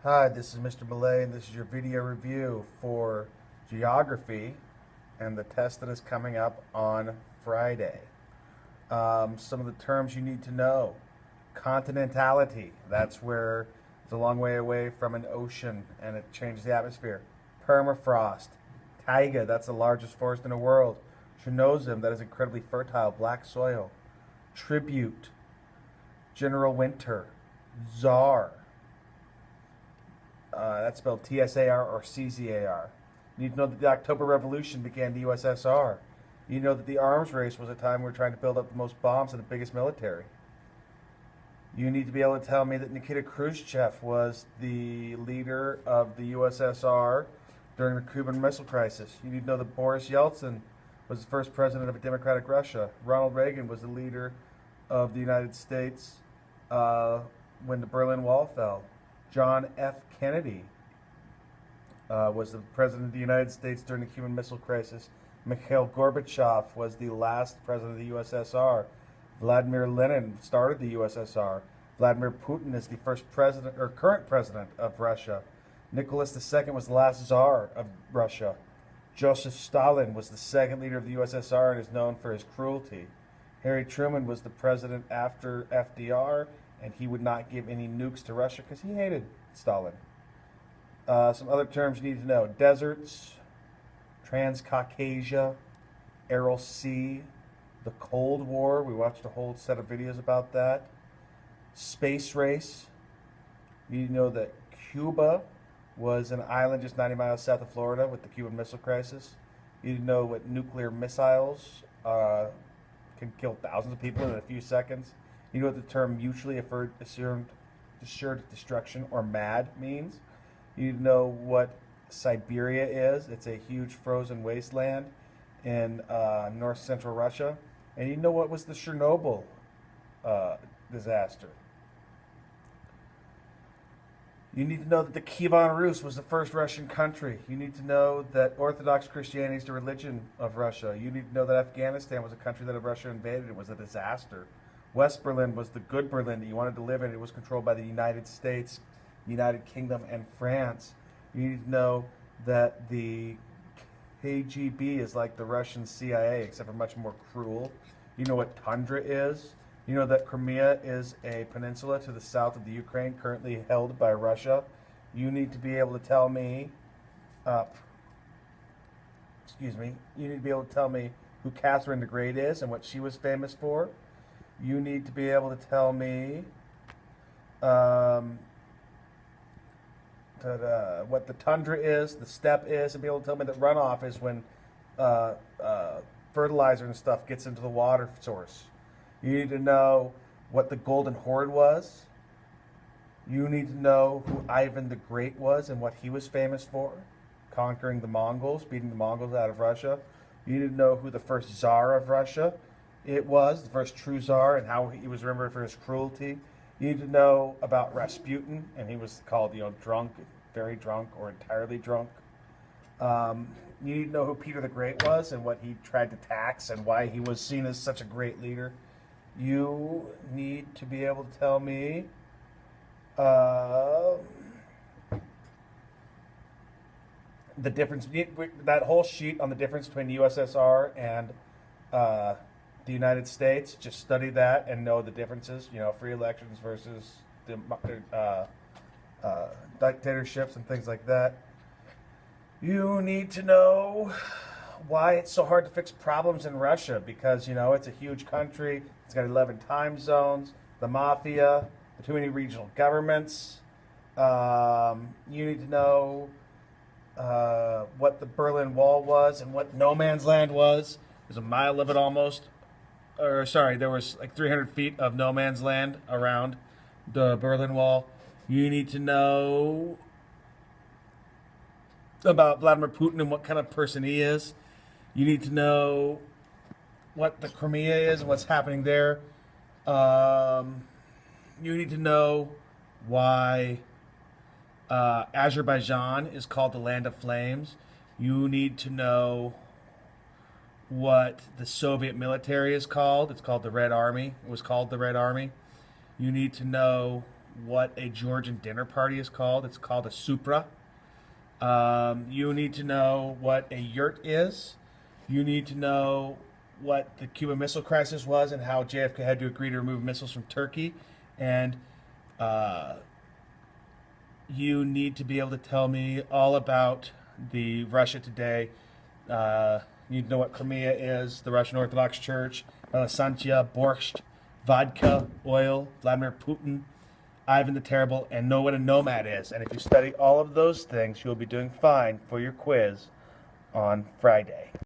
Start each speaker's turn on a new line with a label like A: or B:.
A: Hi, this is Mr. Malay, and this is your video review for geography and the test that is coming up on Friday. Some of the terms you need to know. Continentality, that's where it's a long way away from an ocean and it changes the atmosphere. Permafrost. Taiga, that's the largest forest in the world. Chernozem, that is incredibly fertile, black soil. Tribute. General winter. Czar. That's spelled T-S-A-R or C-Z-A-R. You need to know that the October Revolution began the USSR. You know that the arms race was a time we were trying to build up the most bombs and the biggest military. You need to be able to tell me that Nikita Khrushchev was the leader of the USSR during the Cuban Missile Crisis. You need to know that Boris Yeltsin was the first president of a democratic Russia. Ronald Reagan was the leader of the United States when the Berlin Wall fell. John F. Kennedy was the president of the United States during the Cuban Missile Crisis. Mikhail Gorbachev was the last president of the USSR. Vladimir Lenin started the USSR. Vladimir Putin is the first president or current president of Russia. Nicholas II was the last Tsar of Russia. Joseph Stalin was the second leader of the USSR and is known for his cruelty. Harry Truman was the president after FDR, and he would not give any nukes to Russia because he hated Stalin. Some other terms you need to know. Deserts, Transcaucasia, Aral Sea, the Cold War. We watched a whole set of videos about that. Space race. You need to know that Cuba was an island just 90 miles south of Florida with the Cuban Missile Crisis. You need to know what nuclear missiles can kill thousands of people in a few seconds. You know what the term mutually assured destruction, or MAD, means. You need to know what Siberia is. It's a huge frozen wasteland in north central Russia. And you know what was the Chernobyl disaster. You need to know that the Kievan Rus was the first Russian country. You need to know that Orthodox Christianity is the religion of Russia. You need to know that Afghanistan was a country that Russia invaded. It was a disaster. West Berlin was the good Berlin that you wanted to live in. It was controlled by the United States, United Kingdom, and France. You need to know that the KGB is like the Russian CIA, except for much more cruel. You know what tundra is. You know that Crimea is a peninsula to the south of the Ukraine, currently held by Russia. You need to be able to tell me, you need to be able to tell me who Catherine the Great is and what she was famous for. You need to be able to tell me what the tundra is, the steppe is, and be able to tell me that runoff is when fertilizer and stuff gets into the water source. You need to know what the Golden Horde was. You need to know who Ivan the Great was and what he was famous for, conquering the Mongols, beating the Mongols out of Russia. You need to know who the first Tsar of Russia it was, the first true Tsar, and how he was remembered for his cruelty. You need to know about Rasputin, and he was called, drunk, very drunk, or entirely drunk. You need to know who Peter the Great was and what he tried to tax and why he was seen as such a great leader. You need to be able to tell me the difference, that whole sheet on the difference between the USSR and the United States. Just study that and know the differences. Free elections versus dictatorships and things like that. You need to know why it's so hard to fix problems in Russia, because it's a huge country. It's got 11 time zones, the mafia, the too many regional governments. You need to know what the Berlin Wall was and what no man's land was. There's a mile of it almost. There was like 300 feet of no man's land around the Berlin Wall. You need to know about Vladimir Putin and what kind of person he is. You need to know what the Crimea is and what's happening there. You need to know why Azerbaijan is called the Land of Flames. You need to know what the Soviet military is called. It's called the Red Army. It was called the Red Army. You need to know what a Georgian dinner party is called. It's called a supra. You need to know what a yurt is. You need to know what the Cuban Missile Crisis was and how JFK had to agree to remove missiles from Turkey. And you need to be able to tell me all about the Russia Today. You need to know what Crimea is, the Russian Orthodox Church, Alessantia, borscht, vodka, oil, Vladimir Putin, Ivan the Terrible, and know what a nomad is. And if you study all of those things, you'll be doing fine for your quiz on Friday.